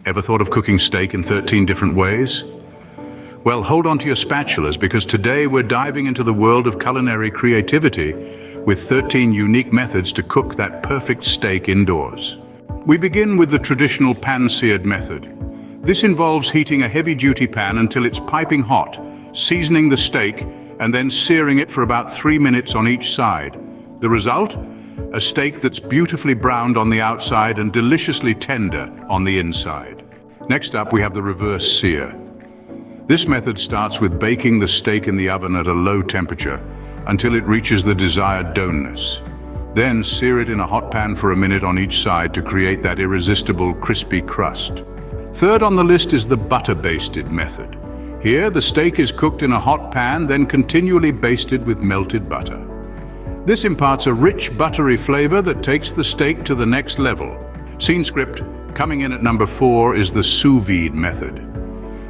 Ever thought of cooking steak in 13 different ways? Well, hold on to your spatulas because today we're diving into the world of culinary creativity with 13 unique methods to cook that perfect steak indoors. We begin with the traditional pan-seared method. This involves heating a heavy-duty pan until it's piping hot, seasoning the steak, and then searing it for about 3 minutes on each side. The result? A steak that's beautifully browned on the outside and deliciously tender on the inside. Next up, we have the reverse sear. This method starts with baking the steak in the oven at a low temperature until it reaches the desired doneness. Then sear it in a hot pan for a minute on each side to create that irresistible crispy crust. Third on the list is the butter-basted method. Here, the steak is cooked in a hot pan, then continually basted with melted butter. This imparts a rich, buttery flavor that takes the steak to the next level. Scene script, coming in at number 4, is the sous vide method.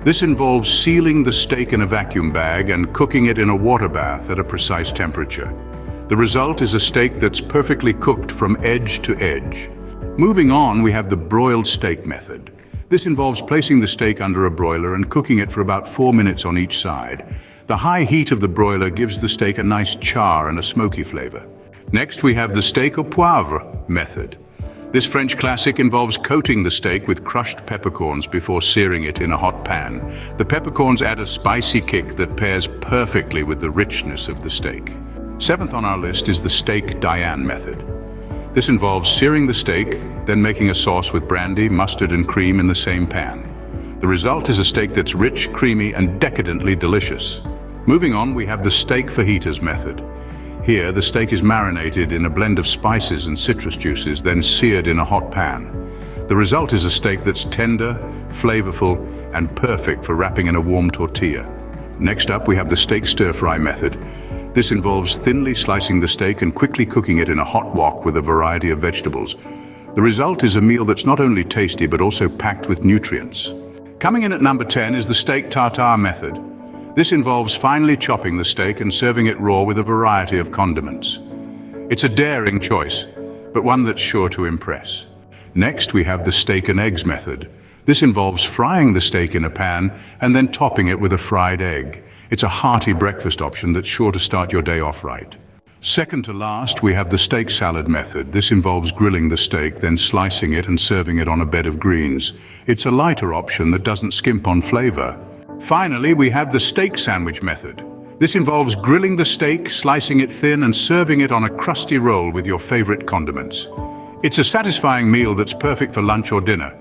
This involves sealing the steak in a vacuum bag and cooking it in a water bath at a precise temperature. The result is a steak that's perfectly cooked from edge to edge. Moving on, we have the broiled steak method. This involves placing the steak under a broiler and cooking it for about 4 minutes on each side. The high heat of the broiler gives the steak a nice char and a smoky flavor. Next, we have the steak au poivre method. This French classic involves coating the steak with crushed peppercorns before searing it in a hot pan. The peppercorns add a spicy kick that pairs perfectly with the richness of the steak. Seventh on our list is the steak Diane method. This involves searing the steak, then making a sauce with brandy, mustard, and cream in the same pan. The result is a steak that's rich, creamy, and decadently delicious. Moving on, we have the steak fajitas method. Here, the steak is marinated in a blend of spices and citrus juices, then seared in a hot pan. The result is a steak that's tender, flavorful, and perfect for wrapping in a warm tortilla. Next up, we have the steak stir-fry method. This involves thinly slicing the steak and quickly cooking it in a hot wok with a variety of vegetables. The result is a meal that's not only tasty, but also packed with nutrients. Coming in at number 10 is the steak tartare method. This involves finely chopping the steak and serving it raw with a variety of condiments. It's a daring choice, but one that's sure to impress. Next, we have the steak and eggs method. This involves frying the steak in a pan and then topping it with a fried egg. It's a hearty breakfast option that's sure to start your day off right. Second to last, we have the steak salad method. This involves grilling the steak, then slicing it and serving it on a bed of greens. It's a lighter option that doesn't skimp on flavor. Finally, we have the steak sandwich method. This involves grilling the steak, slicing it thin, and serving it on a crusty roll with your favorite condiments. It's a satisfying meal that's perfect for lunch or dinner.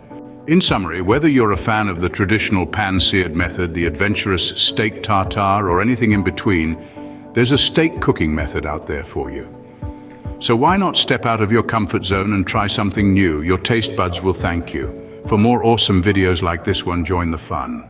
In summary, whether you're a fan of the traditional pan-seared method, the adventurous steak tartare, or anything in between, there's a steak cooking method out there for you. So why not step out of your comfort zone and try something new? Your taste buds will thank you. For more awesome videos like this one, join the fun.